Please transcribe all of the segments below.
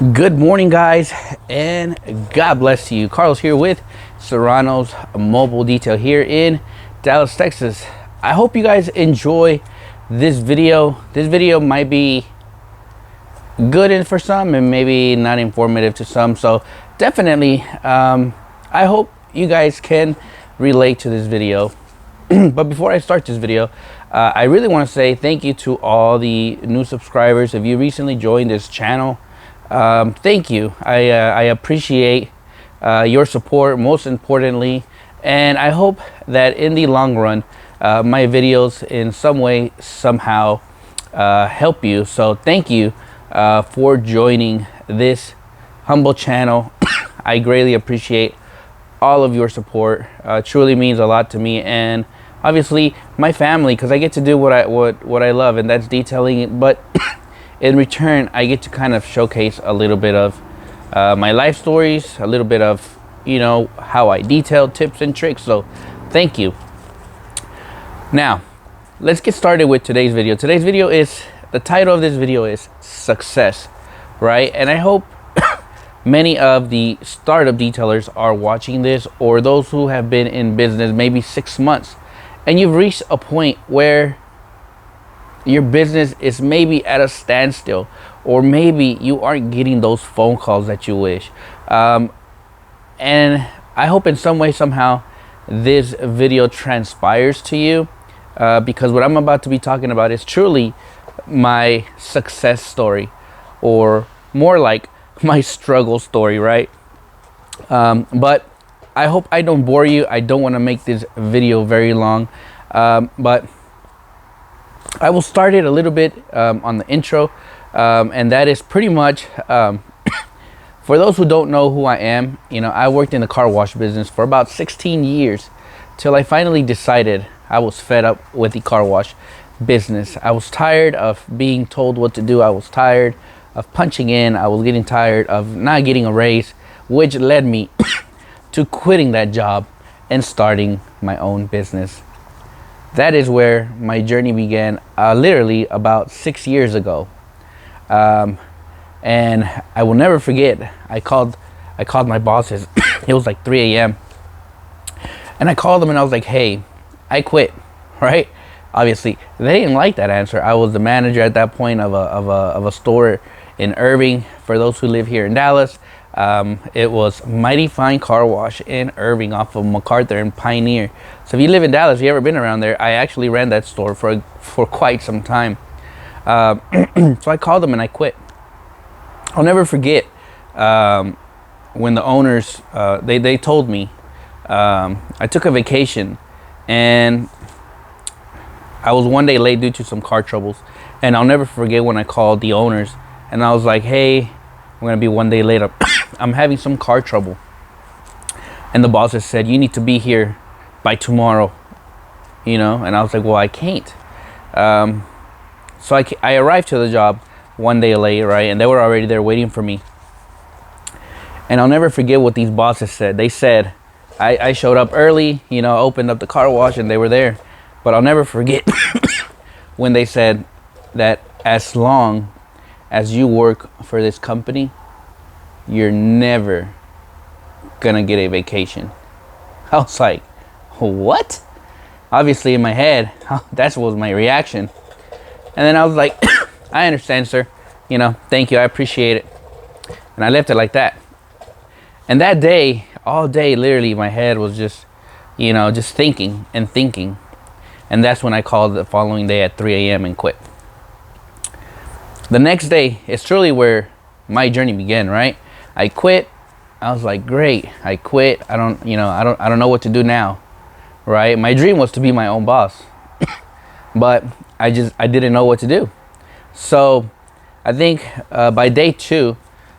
Good morning, guys, and God bless you. Carlos here with Serrano's Mobile Detail here in Dallas, Texas. I hope you guys enjoy this video. This video might be good for some and maybe not informative to some. So definitely, I hope you guys can relate to this video. But before I start this video, I really want to say thank you to all the new subscribers. If you recently joined this channel, thank you. I appreciate your support, most importantly, and I hope that in the long run my videos in some way somehow help you. So thank you for joining this humble channel. I greatly appreciate all of your support. Truly means a lot to me, and obviously my family, because I get to do what I love, and that's detailing. But in return, I get to kind of showcase a little bit of my life stories, a little bit of, how I detail, tips and tricks. So thank you. Now, let's get started with today's video. Today's video is, the title of this video is Success, right? And I hope many of the startup detailers are watching this, or those who have been in business maybe 6 months, and you've reached a point where your business is maybe at a standstill, or maybe you aren't getting those phone calls that you wish. And I hope in some way, somehow, this video transpires to you, because what I'm about to be talking about is truly my success story, or more like my struggle story, right? But I hope I don't bore you. I don't want to make this video very long, but I will start it a little bit on the intro, and that is pretty much for those who don't know who I am. I worked in the car wash business for about 16 years till I finally decided I was fed up with the car wash business. I was tired of being told what to do. I was tired of punching in. I was getting tired of not getting a raise, which led me to quitting that job and starting my own business. That is where my journey began, literally about 6 years ago. And I will never forget, I called my bosses. It was like 3 a.m. and I called them and I was like, hey, I quit, right? Obviously they didn't like that answer. I was the manager at that point of a store in Irving. For those who live here in Dallas, it was Mighty Fine Car Wash in Irving off of MacArthur and Pioneer. So if you live in Dallas, if you ever been around there, I actually ran that store for quite some time. So I called them and I quit. I'll never forget when the owners, they told me, I took a vacation and I was one day late due to some car troubles. And I'll never forget when I called the owners and I was like, hey, I'm gonna be one day late. I'm having some car trouble. And the bosses said, you need to be here by tomorrow, and I was like, well, I can't. So I arrived to the job one day late, right? And they were already there waiting for me. And I'll never forget what these bosses said. They said, I showed up early, opened up the car wash and they were there. But I'll never forget when they said that as long as you work for this company, you're never gonna get a vacation. I was like, what? Obviously in my head, that was my reaction. And then I was like, I understand, sir. Thank you, I appreciate it. And I left it like that. And that day, all day, literally my head was just, just thinking and thinking. And that's when I called the following day at 3 a.m. and quit. The next day is truly where my journey began, right? I quit. I was like, great, I quit. I don't know what to do now, right? My dream was to be my own boss, but I didn't know what to do. So I think by day 2,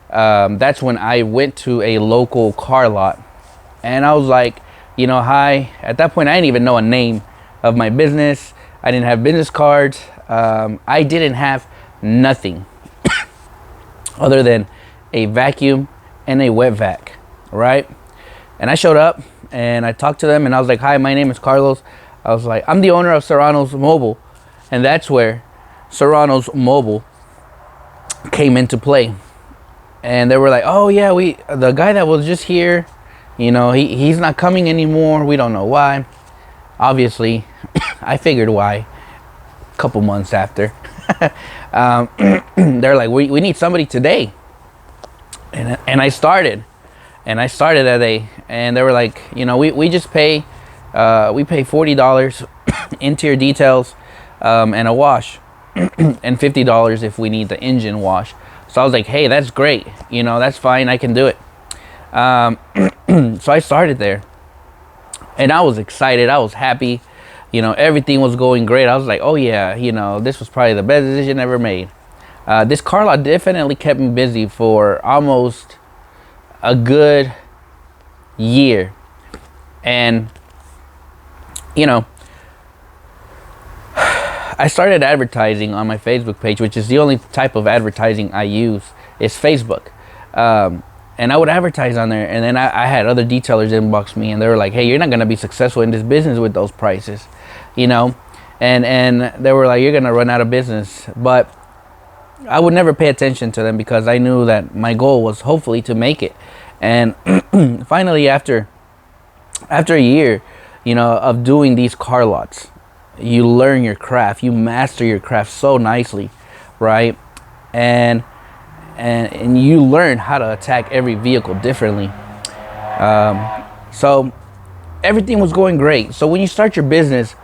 that's when I went to a local car lot, and I was like, hi. At that point, I didn't even know a name of my business. I didn't have business cards. I didn't have nothing other than a vacuum and a wet vac, right? And I showed up and I talked to them and I was like, hi, my name is Carlos. I was like, I'm the owner of Serrano's Mobile. And that's where Serrano's Mobile came into play. and they were like, oh yeah, the guy that was just here, he's not coming anymore. We don't know why. Obviously, I figured why a couple months after. They're like, we need somebody today. And I started that day, and they were like, we just pay, we pay $40 interior details, and a wash, and $50 if we need the engine wash. So I was like, hey, that's great, that's fine, I can do it. So I started there, and I was excited, I was happy, everything was going great. I was like, oh yeah, this was probably the best decision ever made. This car lot definitely kept me busy for almost a good year. And, I started advertising on my Facebook page, which is the only type of advertising I use, is Facebook. And I would advertise on there, and then I had other detailers inbox me, and they were like, hey, you're not going to be successful in this business with those prices, and they were like, you're going to run out of business. But I would never pay attention to them because I knew that my goal was hopefully to make it. And finally, after a year, of doing these car lots, you learn your craft, you master your craft so nicely, right? And you learn how to attack every vehicle differently. So everything was going great. So when you start your business,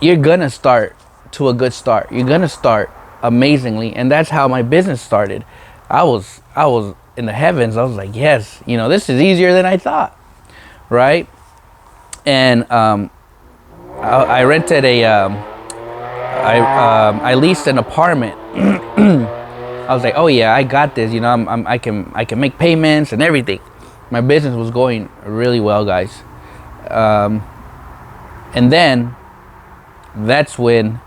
you're gonna start to a good start. You're gonna start amazingly, and that's how my business started. I was in the heavens. I was like, yes, this is easier than I thought, right? And I rented I leased an apartment. I was like, oh yeah, I got this. I can make payments and everything. My business was going really well, guys. And then that's when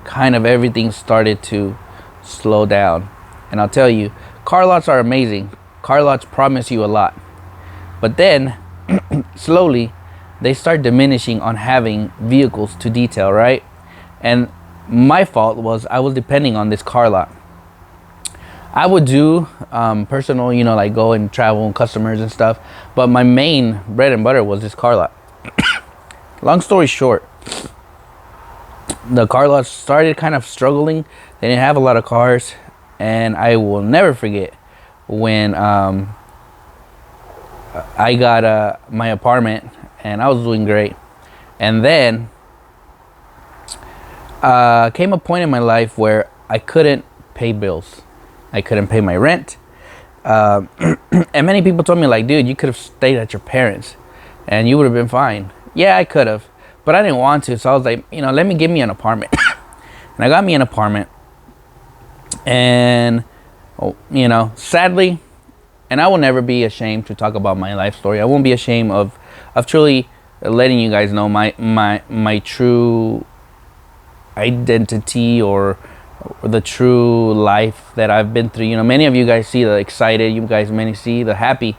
kind of everything started to slow down. And I'll tell you, car lots are amazing. Car lots promise you a lot, but then slowly they start diminishing on having vehicles to detail, right? And my fault was I was depending on this car lot. I would do personal, like go and travel and customers and stuff, but my main bread and butter was this car lot. Long story short, the car lot started kind of struggling. They didn't have a lot of cars, and I will never forget when I got my apartment, and I was doing great. And then came a point in my life where I couldn't pay bills. I couldn't pay my rent. And many people told me, like, dude, you could have stayed at your parents and you would have been fine. Yeah, I could have, but I didn't want to. So I was like, let me give me an apartment. And I got me an apartment. And, sadly, and I will never be ashamed to talk about my life story. I won't be ashamed of truly letting you guys know my true identity or the true life that I've been through. Many of you guys see the excited, you guys many see the happy,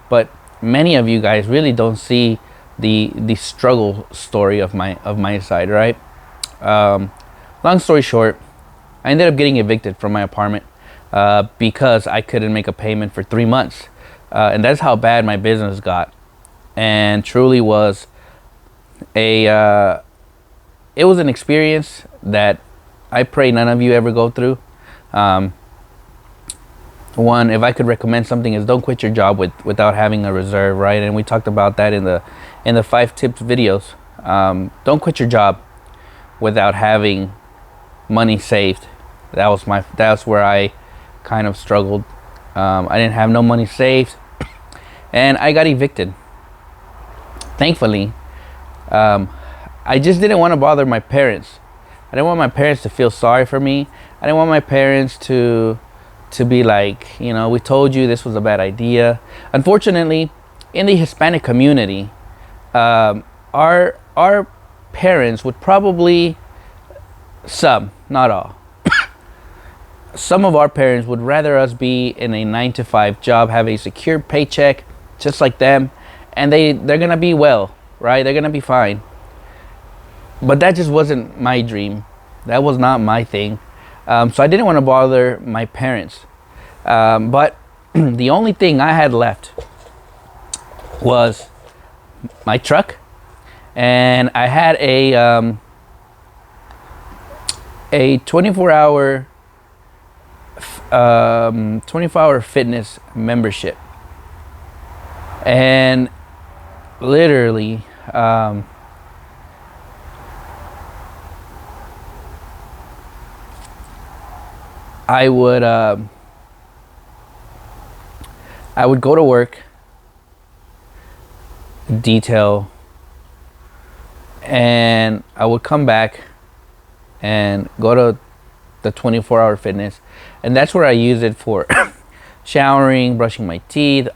but many of you guys really don't see the struggle story of my side, right? Long story short, I ended up getting evicted from my apartment because I couldn't make a payment for 3 months, and that's how bad my business got. And truly was it was an experience that I pray none of you ever go through. One, if I could recommend something, is don't quit your job without having a reserve, right? And we talked about that in the 5 tips videos. Don't quit your job without having money saved. That's where I kind of struggled. I didn't have no money saved, and I got evicted. Thankfully, I just didn't want to bother my parents. I didn't want my parents to feel sorry for me. I didn't want my parents to be like, we told you this was a bad idea. Unfortunately, in the Hispanic community, our parents would probably, some, not all, some of our parents would rather us be in a 9-to-5 job, have a secure paycheck, just like them, and they're gonna be well, right? They're gonna be fine. But that just wasn't my dream. That was not my thing. So I didn't want to bother my parents. But the only thing I had left was my truck, and I had a 24-hour fitness membership. And literally, I would go to work, detail, and I would come back and go to the 24-hour fitness, and that's where I use it for showering, brushing my teeth.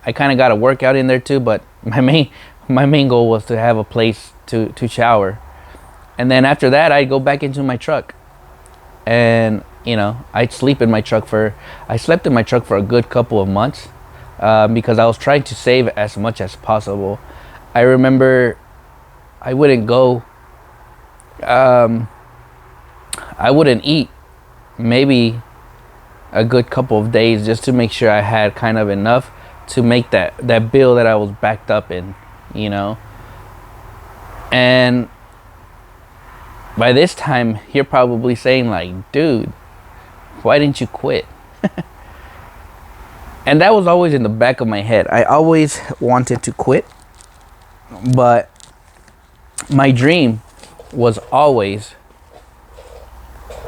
I kind of got a workout in there too, but my main goal was to have a place to shower. And then after that, I'd go back into my truck, and I'd sleep in my truck I slept in my truck for a good couple of months, because I was trying to save as much as possible. I remember I wouldn't go, I wouldn't eat maybe a good couple of days just to make sure I had kind of enough to make that bill that I was backed up in, And by this time, you're probably saying like, dude, why didn't you quit? And that was always in the back of my head. I always wanted to quit, but my dream was always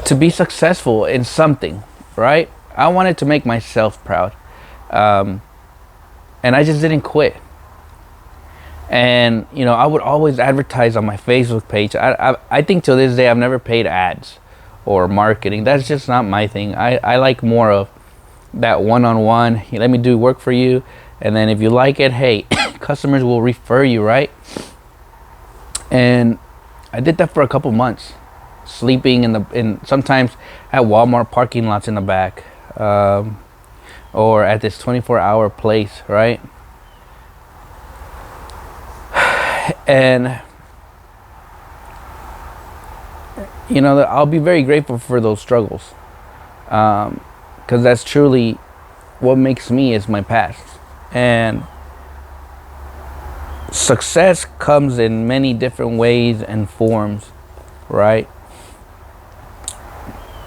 to be successful in something, right? I wanted to make myself proud. And I just didn't quit. And, I would always advertise on my Facebook page. I think till this day, I've never paid ads or marketing. That's just not my thing. I like more of that one-on-one. Let me do work for you. And then if you like it, hey, customers will refer you, right? And I did that for a couple months, sleeping in sometimes at Walmart parking lots in the back, or at this 24-hour place, right? And I'll be very grateful for those struggles, because that's truly what makes me is my past. And success comes in many different ways and forms, right?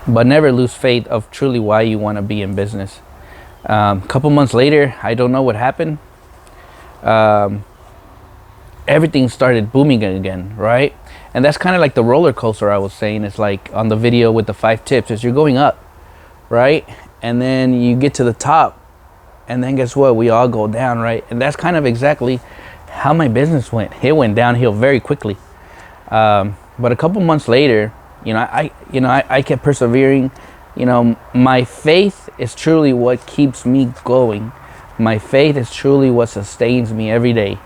But never lose faith of truly why you want to be in business. A couple months later, I don't know what happened. Everything started booming again, right? And that's kind of like the roller coaster I was saying. It's like on the video with the 5 tips, is you're going up, right? And then you get to the top, and then guess what? We all go down, right? And that's kind of exactly how my business went. It went downhill very quickly. But a couple months later, I kept persevering. My faith is truly what keeps me going. My faith is truly what sustains me every day.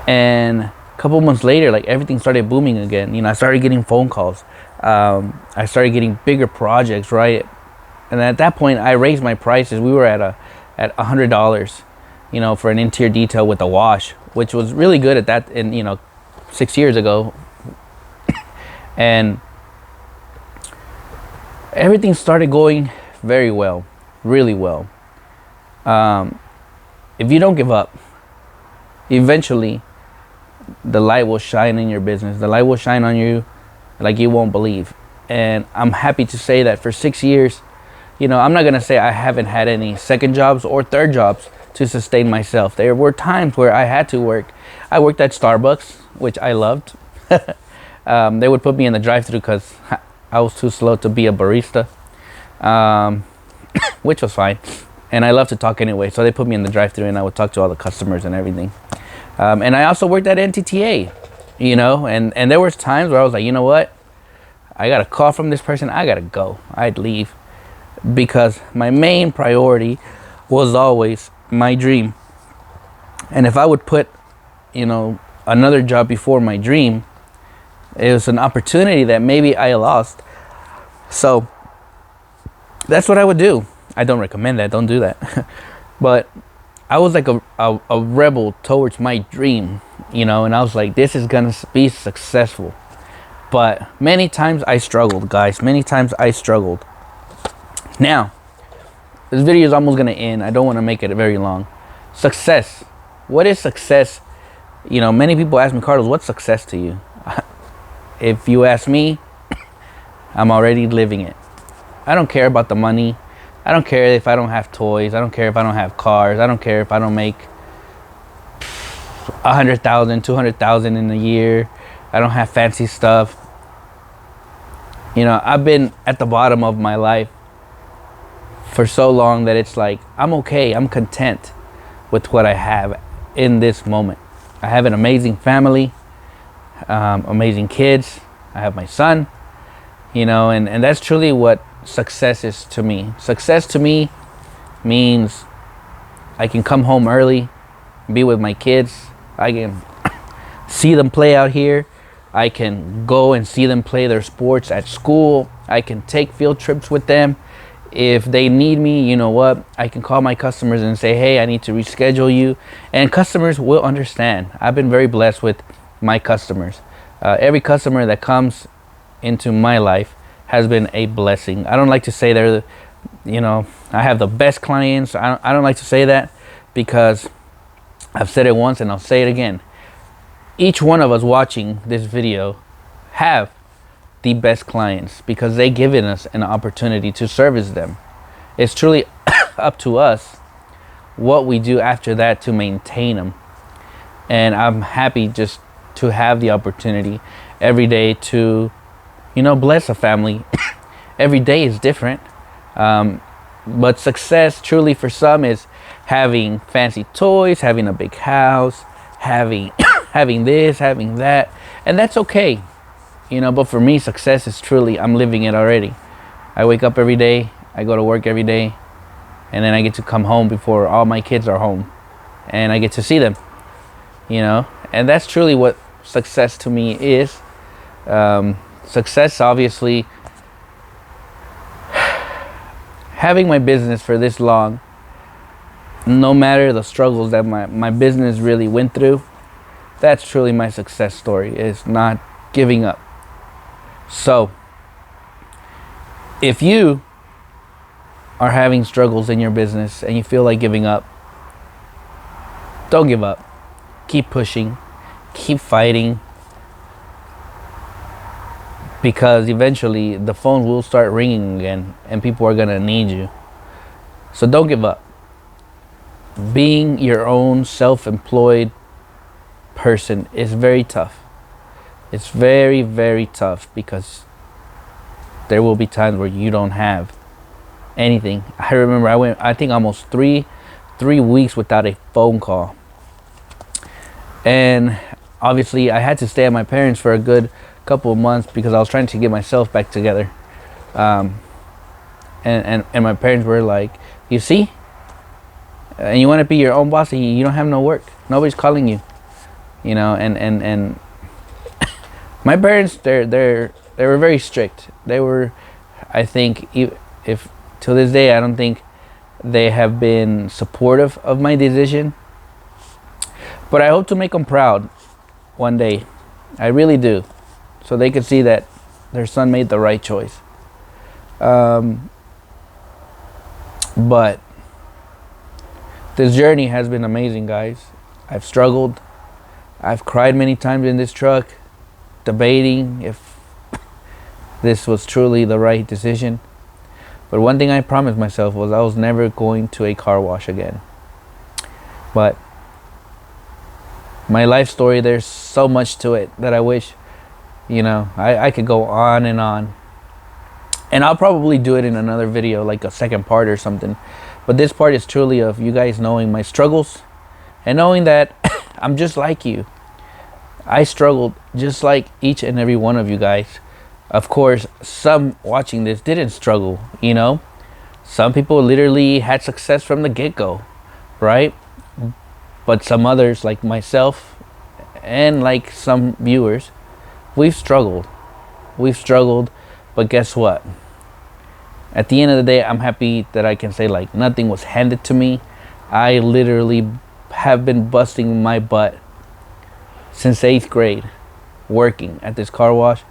And a couple months later, like, everything started booming again. I started getting phone calls. I started getting bigger projects, right? And at that point, I raised my prices. We were at $100, for an interior detail with a wash, which was really good at that. And 6 years ago, and everything started going very well, really well. If you don't give up, eventually the light will shine in your business. The light will shine on you like you won't believe. And I'm happy to say that for 6 years, I'm not going to say I haven't had any second jobs or third jobs to sustain myself. There were times where I had to work. I worked at Starbucks, which I loved. They would put me in the drive-thru because I was too slow to be a barista, which was fine. And I love to talk anyway, so they put me in the drive-thru, and I would talk to all the customers and everything. And I also worked at NTTA, and there was times where I was like, you know what? I got a call from this person. I got to go. I'd leave, because my main priority was always my dream. And if I would put, another job before my dream, it was an opportunity that maybe I lost. So that's what I would do. I don't recommend that. Don't do that. But I was like a rebel towards my dream, and I was like, this is going to be successful. But many times I struggled, guys. Many times I struggled. Now, this video is almost gonna end. I don't want to make it very long. Success. What is success? You know, many people ask me, Carlos, what's success to you? If you ask me, I'm already living it. I don't care about the money. I don't care if I don't have toys. I don't care if I don't have cars. I don't care if I don't make 100,000, 200,000 in a year. I don't have fancy stuff. You know, I've been at the bottom of my life for so long that it's like, I'm okay. I'm content with what I have in this moment. I have an amazing family, amazing kids. I have my son, you know, and that's truly what success is to me. Success to me means I can come home early, be with my kids. I can see them play out here. I can go and see them play their sports at school. I can take field trips with them. If they need me, you know what? I can call my customers and say, hey, I need to reschedule you. And customers will understand. I've been very blessed with my customers. Every customer that comes into my life has been a blessing. I don't like to say they're, you know, I have the best clients. I don't like to say that because I've said it once and I'll say it again. Each one of us watching this video have the best clients because they given us an opportunity to service them. It's truly up to us what we do after that to maintain them. And I'm happy just to have the opportunity every day to, you know, bless a family. Every day is different. But success truly for some is having fancy toys, having a big house, having having this, having that, and that's okay. You know, but for me, success is truly, I'm living it already. I wake up every day, I go to work every day, and then I get to come home before all my kids are home, and I get to see them, you know, and that's truly what success to me is. Success, obviously, having my business for this long, no matter the struggles that my business really went through, that's truly my success story, is not giving up. So, if you are having struggles in your business and you feel like giving up, don't give up. Keep pushing, keep fighting, because eventually the phone will start ringing again and people are gonna need you. So don't give up. Being your own self-employed person is very tough. It's very, very tough because there will be times where you don't have anything. I remember I went, I think, almost three weeks without a phone call. And obviously I had to stay at my parents for a good couple of months because I was trying to get myself back together. And my parents were like, you see? And you want to be your own boss and you don't have no work. Nobody's calling you. You know, and my parents, they were very strict. They were, I think, if to this day, I don't think they have been supportive of my decision. But I hope to make them proud one day. I really do. So they could see that their son made the right choice. But this journey has been amazing, guys. I've struggled. I've cried many times in this truck, debating if this was truly the right decision. But one thing I promised myself was I was never going to a car wash again. But my life story, there's so much to it that I wish, you know, I could go on. And I'll probably do it in another video, like a second part or something. But this part is truly of you guys knowing my struggles and knowing that I'm just like you. I struggled just like each and every one of you guys. Of course, some watching this didn't struggle, you know. Some people literally had success from the get-go, right? But some others, like myself and like some viewers, we've struggled. We've struggled, but guess what? At the end of the day, I'm happy that I can say, like, nothing was handed to me. I literally have been busting my butt since 8th grade, working at this car wash.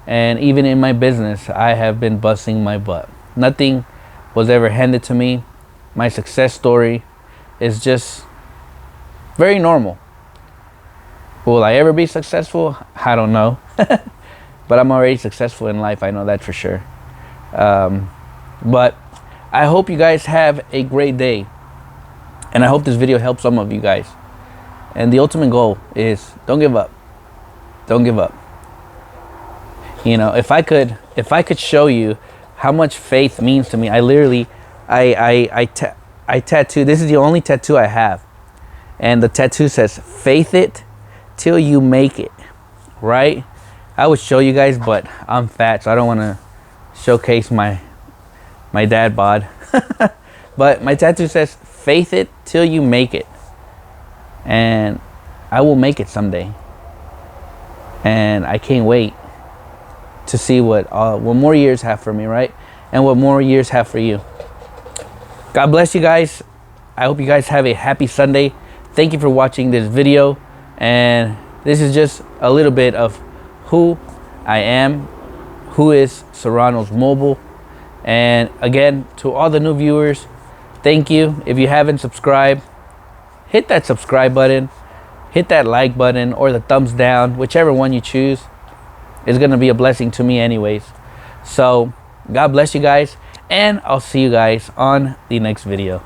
And even in my business, I have been busting my butt. Nothing was ever handed to me. My success story is just very normal. Will I ever be successful? I don't know. But I'm already successful in life. I know that for sure. But I hope you guys have a great day. And I hope this video helps some of you guys. And the ultimate goal is don't give up. Don't give up. You know, if I could show you how much faith means to me, I literally, I tattoo. This is the only tattoo I have. And the tattoo says, faith it till you make it. Right? I would show you guys, but I'm fat, so I don't want to showcase my dad bod. But my tattoo says, faith it till you make it. And I will make it someday. And I can't wait to see what more years have for me, right? And what more years have for you. God bless you guys. I hope you guys have a happy Sunday. Thank you for watching this video. And this is just a little bit of who I am, who is Serrano's Mobile. And again, to all the new viewers, thank you. If you haven't subscribed, hit that subscribe button, hit that like button, or the thumbs down, whichever one you choose is going to be a blessing to me anyways. So God bless you guys, and I'll see you guys on the next video.